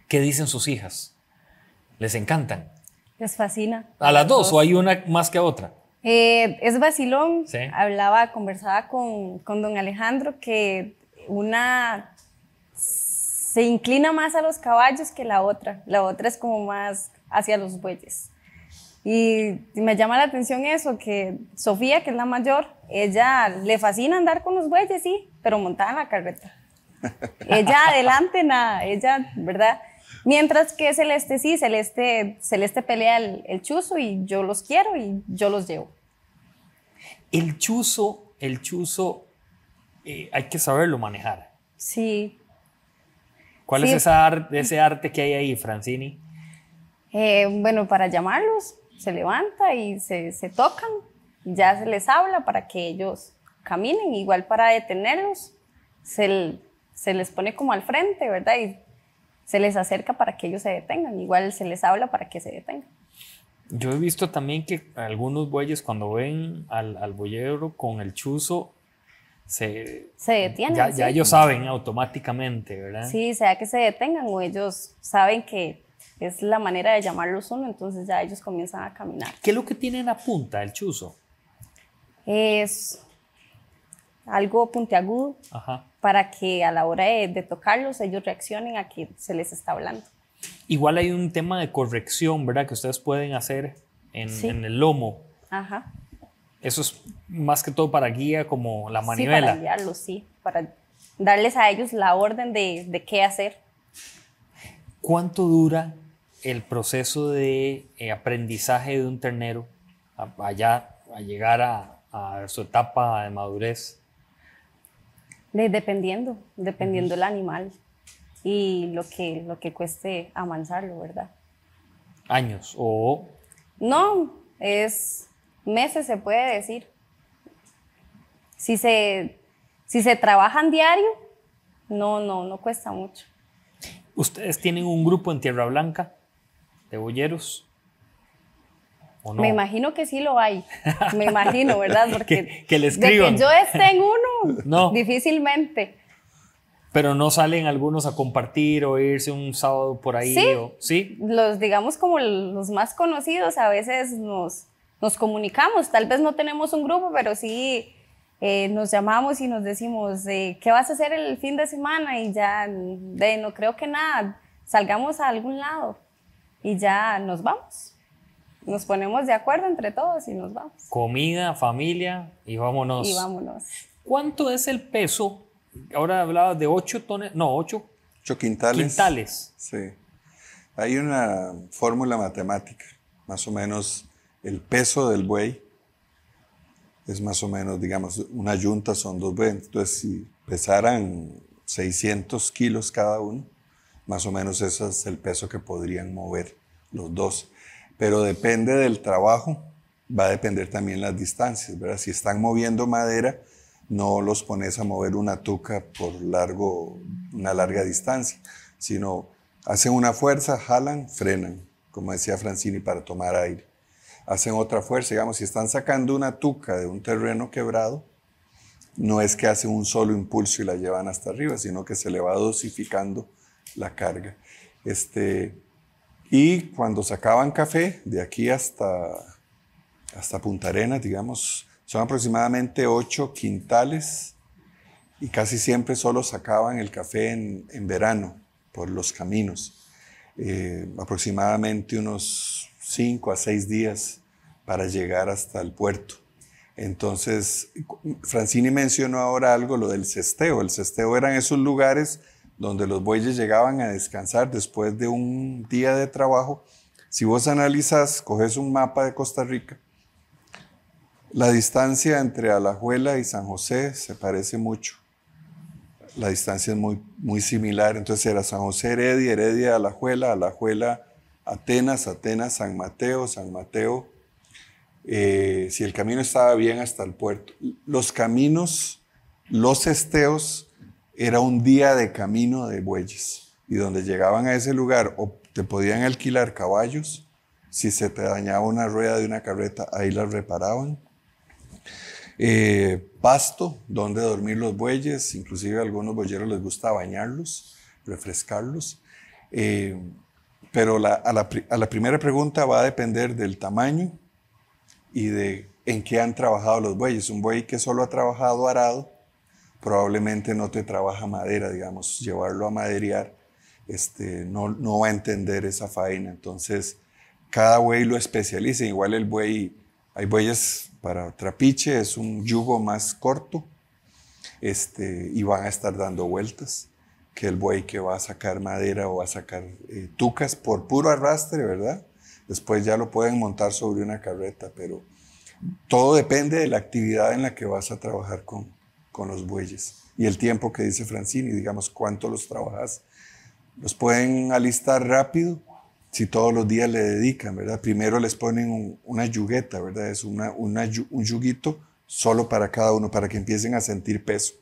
¿qué dicen sus hijas? ¿Les encantan? Les fascina. ¿A las dos o hay una más que a otra? Es vacilón. Sí. Conversaba con don Alejandro que una se inclina más a los caballos que la otra. La otra es como más hacia los bueyes. Y me llama la atención eso, que Sofía, que es la mayor, ella le fascina andar con los bueyes, sí, pero montada en la carreta. Ella adelante, nada, ella, ¿verdad? Mientras que Celeste sí, Celeste pelea el chuzo y yo los quiero y yo los llevo. El chuzo, hay que saberlo manejar. Sí. ¿Cuál sí. es ese arte que hay ahí, Francini? Bueno, para llamarlos, se levanta y se tocan, ya se les habla para que ellos caminen, igual para detenerlos, se les pone como al frente, ¿verdad? Y se les acerca para que ellos se detengan, igual se les habla para que se detengan. Yo he visto también que algunos bueyes cuando ven al boyero con el chuzo, se detienen. Ya sí. Ellos saben automáticamente, ¿verdad? Sí, sea que se detengan o ellos saben que es la manera de llamarlos uno, entonces ya ellos comienzan a caminar. ¿Qué es lo que tiene en la punta el chuzo? Es algo puntiagudo Ajá. para que a la hora de tocarlos ellos reaccionen a que se les está hablando. Igual hay un tema de corrección, ¿verdad? Que ustedes pueden hacer Sí. en el lomo. Ajá. Eso es más que todo para guía, como la Sí, manivela. para guiarlos, sí, para darles a ellos la orden de qué hacer. ¿Cuánto dura el proceso de aprendizaje de un ternero a llegar a su etapa de madurez? Dependiendo del animal y lo que cueste amansarlo, ¿verdad? Años o... No, es meses se puede decir. Si se trabajan diario, no cuesta mucho. ¿Ustedes tienen un grupo en Tierra Blanca de boyeros? ¿O no? Me imagino que sí lo hay. Me imagino, ¿verdad? Porque que le de escriban. que yo esté en uno, No. difícilmente. Pero no salen algunos a compartir o irse un sábado por ahí. Sí. ¿Sí? Los, digamos, como los más conocidos, a veces nos comunicamos. Tal vez no tenemos un grupo, pero sí nos llamamos y nos decimos, ¿qué vas a hacer el fin de semana? Y ya, no creo que nada, salgamos a algún lado y ya nos vamos. Nos ponemos de acuerdo entre todos y nos vamos. Comida, familia y vámonos. Y vámonos. ¿Cuánto es el peso? Ahora hablabas de 8 tones, no, 8 8 quintales. quintales. Sí. Hay una fórmula matemática. Más o menos el peso del buey es más o menos, digamos, una yunta son 2 bueyes. Entonces, si pesaran 600 kilos cada uno, más o menos ese es el peso que podrían mover los dos. Pero depende del trabajo, va a depender también las distancias, ¿verdad? Si están moviendo madera, no los pones a mover una tuca por una larga distancia, sino hacen una fuerza, jalan, frenan, como decía Francini, para tomar aire. Hacen otra fuerza, digamos, si están sacando una tuca de un terreno quebrado, no es que hacen un solo impulso y la llevan hasta arriba, sino que se le va dosificando la carga. Y cuando sacaban café, de aquí hasta Punta Arenas, digamos, son aproximadamente 8 quintales y casi siempre solo sacaban el café en verano por los caminos. Aproximadamente unos 5 a 6 días para llegar hasta el puerto. Entonces, Francini mencionó ahora algo, lo del cesteo. El cesteo eran esos lugares donde los bueyes llegaban a descansar después de un día de trabajo. Si vos analizas, coges un mapa de Costa Rica, la distancia entre Alajuela y San José se parece mucho. La distancia es muy similar. Entonces era San José, Heredia, Heredia, Alajuela, Alajuela, Atenas, Atenas, San Mateo, San Mateo. Si el camino estaba bien hasta el puerto. Los caminos, los esteos, era un día de camino de bueyes. Y donde llegaban a ese lugar, o te podían alquilar caballos. Si se te dañaba una rueda de una carreta, ahí la reparaban. Pasto, donde dormir los bueyes, inclusive a algunos boyeros les gusta bañarlos, refrescarlos. Pero a la primera pregunta va a depender del tamaño y de en qué han trabajado los bueyes. Un buey que solo ha trabajado arado, probablemente no te trabaja madera, digamos, llevarlo a maderear, no va a entender esa faena. Entonces, cada buey lo especializa. Igual el buey, hay bueyes para trapiche, es un yugo más corto, y van a estar dando vueltas, que el buey que va a sacar madera o va a sacar tucas por puro arrastre, ¿verdad? Después ya lo pueden montar sobre una carreta, pero todo depende de la actividad en la que vas a trabajar con los bueyes y el tiempo que dice Francini, digamos, cuánto los trabajas. Los pueden alistar rápido si todos los días le dedican, ¿verdad? Primero les ponen una yugueta, ¿verdad? Es un yuguito solo para cada uno, para que empiecen a sentir peso.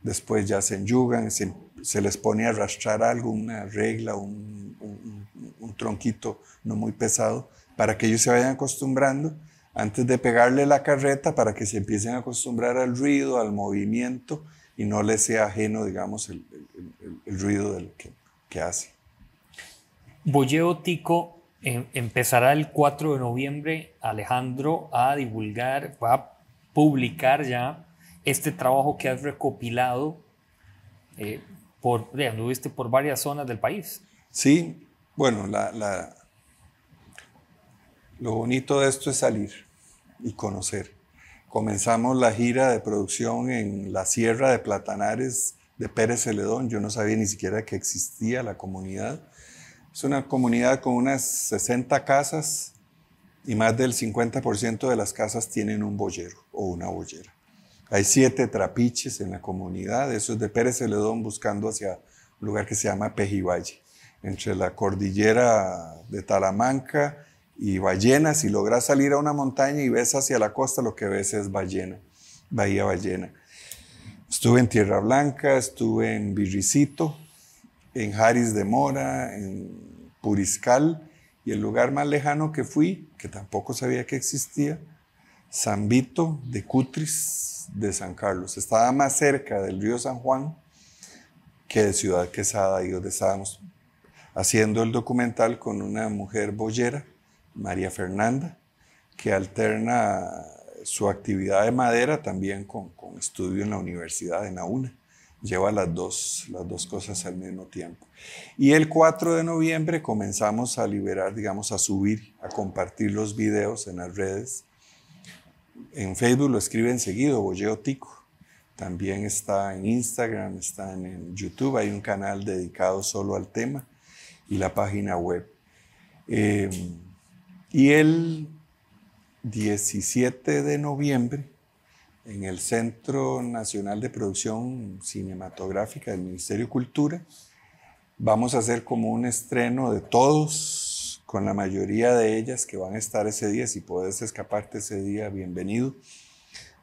Después ya se enyugan, se les pone a arrastrar algo, una regla, un tronquito no muy pesado, para que ellos se vayan acostumbrando antes de pegarle la carreta, para que se empiecen a acostumbrar al ruido, al movimiento, y no les sea ajeno, digamos, el ruido del que hace. Boyeo Tico empezará el 4 de noviembre, Alejandro, a divulgar, va a publicar ya este trabajo que has recopilado anduviste por varias zonas del país. Sí, bueno, lo bonito de esto es salir y conocer. Comenzamos la gira de producción en la Sierra de Platanares de Pérez Celedón. Yo no sabía ni siquiera que existía la comunidad. Es una comunidad con unas 60 casas y más del 50% de las casas tienen un boyero o una boyera. Hay 7 trapiches en la comunidad, eso es de Pérez Celedón buscando hacia un lugar que se llama Pejivalle, entre la cordillera de Talamanca y Ballena. Si logras salir a una montaña y ves hacia la costa, lo que ves es Ballena, Bahía Ballena. Estuve en Tierra Blanca, estuve en Virricito, en Jaris de Mora, en Puriscal, y el lugar más lejano que fui, que tampoco sabía que existía, San Vito de Cutris de San Carlos. Estaba más cerca del río San Juan que de Ciudad Quesada, y donde estábamos haciendo el documental con una mujer boyera, María Fernanda, que alterna su actividad de madera también con estudio en la Universidad de Nauna. Lleva las dos cosas al mismo tiempo. Y el 4 de noviembre comenzamos a liberar, digamos, a subir, a compartir los videos en las redes. En Facebook lo escriben seguido, Boyeo Tico. También está en Instagram, está en YouTube. Hay un canal dedicado solo al tema y la página web. Y el 17 de noviembre, en el Centro Nacional de Producción Cinematográfica del Ministerio de Cultura, vamos a hacer como un estreno de todos, con la mayoría de ellas que van a estar ese día. Si puedes escaparte ese día, bienvenido.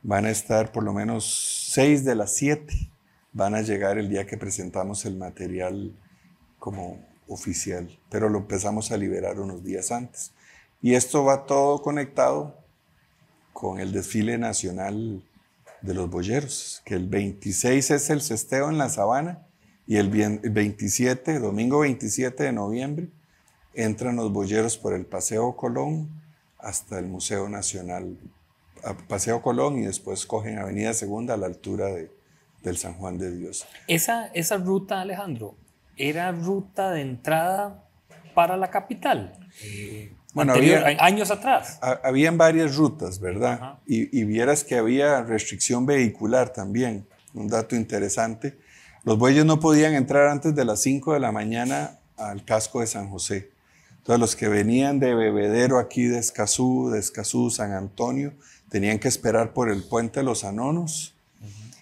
Van a estar por lo menos 6 de las 7. Van a llegar el día que presentamos el material como oficial, pero lo empezamos a liberar unos días antes. Y esto va todo conectado con el desfile nacional de los boyeros, que el 26 es el cesteo en la Sabana, y el 27, domingo 27 de noviembre, entran los boyeros por el Paseo Colón hasta el Museo Nacional, Paseo Colón, y después cogen Avenida Segunda a la altura del San Juan de Dios. Esa ruta, Alejandro, ¿era ruta de entrada para la capital? Bueno, años atrás. Habían varias rutas, ¿verdad? Ajá. Y vieras que había restricción vehicular también. Un dato interesante. Los bueyes no podían entrar antes de las 5 de la mañana al casco de San José. Entonces los que venían de Bebedero aquí de Escazú, San Antonio, tenían que esperar por el puente de los Anonos.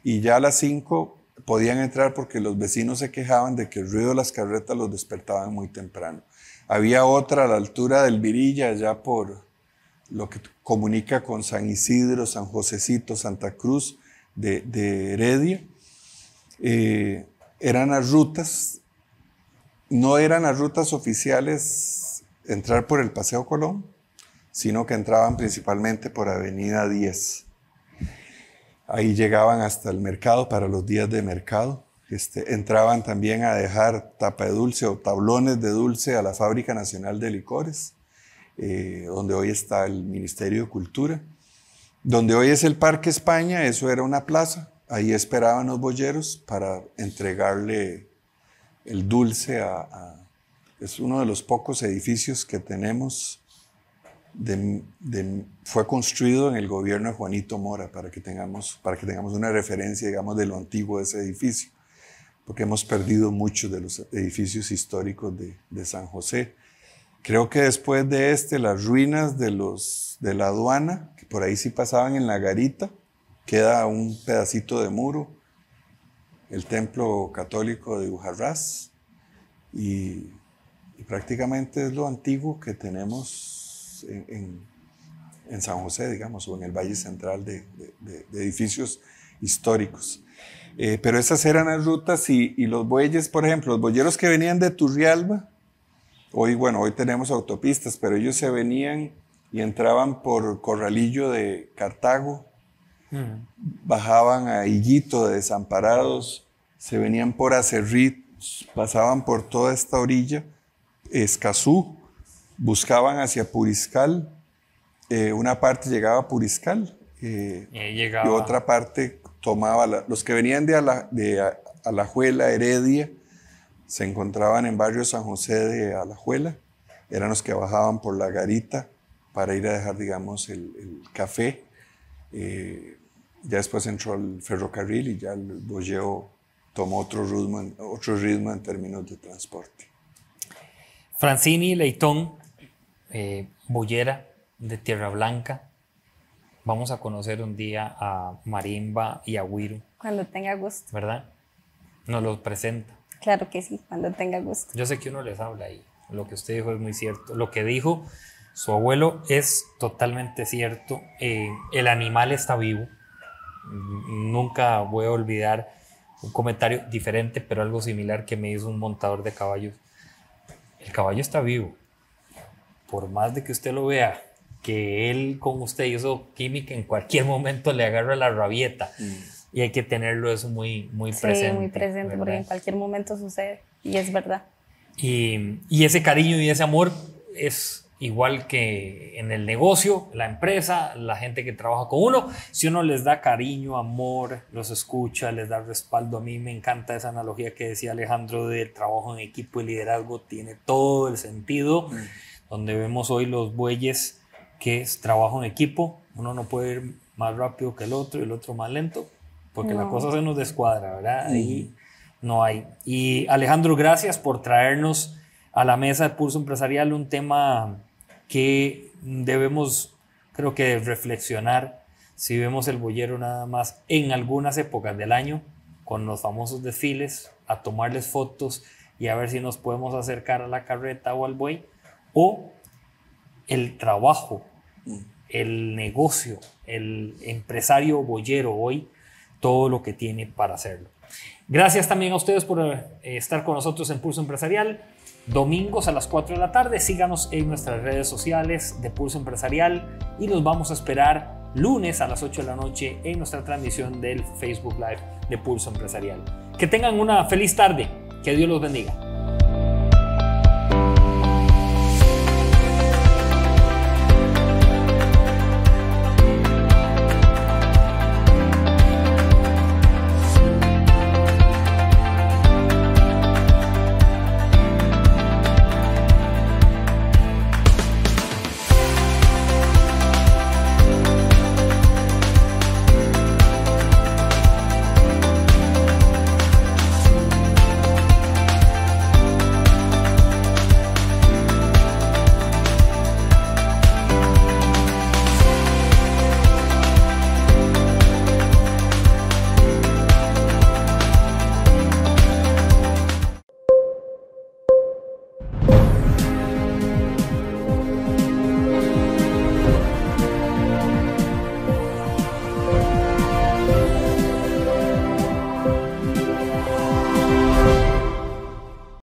Y ya a las 5 podían entrar porque los vecinos se quejaban de que el ruido de las carretas los despertaban muy temprano. Había otra a la altura del Virilla, allá por lo que comunica con San Isidro, San Josecito, Santa Cruz de Heredia. Eran las rutas, no eran las rutas oficiales entrar por el Paseo Colón, sino que entraban principalmente por Avenida 10. Ahí llegaban hasta el mercado para los días de mercado. Entraban también a dejar tapa de dulce o tablones de dulce a la Fábrica Nacional de Licores, donde hoy está el Ministerio de Cultura. Donde hoy es el Parque España, eso era una plaza. Ahí esperaban los boyeros para entregarle el dulce es uno de los pocos edificios que tenemos. Fue construido en el gobierno de Juanito Mora, para que tengamos una referencia, digamos, de lo antiguo de ese edificio, porque hemos perdido muchos de los edificios históricos de San José. Creo que después de las ruinas de la aduana, que por ahí sí pasaban en la garita, queda un pedacito de muro, el templo católico de Ujarrás, y prácticamente es lo antiguo que tenemos en San José, digamos, o en el Valle Central de edificios históricos. Pero esas eran las rutas y los bueyes, por ejemplo, los boyeros que venían de Turrialba, hoy tenemos autopistas, pero ellos se venían y entraban por Corralillo de Cartago, bajaban a Higuito de Desamparados, se venían por Acerrit, pasaban por toda esta orilla, Escazú, buscaban hacia Puriscal, una parte llegaba a Puriscal, Y otra parte tomaba, los que venían de Alajuela, Heredia, se encontraban en barrio San José de Alajuela, eran los que bajaban por la garita para ir a dejar, digamos, el café. Ya después entró el ferrocarril y ya el boyeo tomó otro ritmo en términos de transporte. Francini Leitón, boyera de Tierra Blanca. Vamos a conocer un día a Marimba y a Güiro. Cuando tenga gusto. ¿Verdad? Nos los presenta. Claro que sí, cuando tenga gusto. Yo sé que uno les habla ahí. Lo que usted dijo es muy cierto. Lo que dijo su abuelo es totalmente cierto. El animal está vivo. Nunca voy a olvidar un comentario diferente, pero algo similar que me hizo un montador de caballos. El caballo está vivo. Por más de que usted lo vea, que él con usted hizo química, en cualquier momento le agarra la rabieta. Y hay que tenerlo eso muy presente. Sí, muy presente, ¿verdad? porque en cualquier momento sucede. Y es verdad. Y ese cariño y ese amor es igual que en el negocio, la empresa, la gente que trabaja con uno. Si uno les da cariño, amor, los escucha, les da respaldo. A mí me encanta esa analogía que decía Alejandro del trabajo en equipo y liderazgo. Tiene todo el sentido. Donde vemos hoy los bueyes, que es trabajo en equipo. Uno no puede ir más rápido que el otro y el otro más lento, porque la cosa se nos descuadra, ¿verdad? Ahí no hay. Y Alejandro, gracias por traernos a la mesa de Pulso Empresarial un tema que debemos, creo que, reflexionar. Si vemos el boyero nada más en algunas épocas del año, con los famosos desfiles, a tomarles fotos y a ver si nos podemos acercar a la carreta o al buey, o el trabajo, el negocio, el empresario boyero hoy, todo lo que tiene para hacerlo. Gracias también a ustedes por estar con nosotros en Pulso Empresarial. Domingos a las 4 de la tarde, síganos en nuestras redes sociales de Pulso Empresarial y los vamos a esperar lunes a las 8 de la noche en nuestra transmisión del Facebook Live de Pulso Empresarial. Que tengan una feliz tarde, que Dios los bendiga.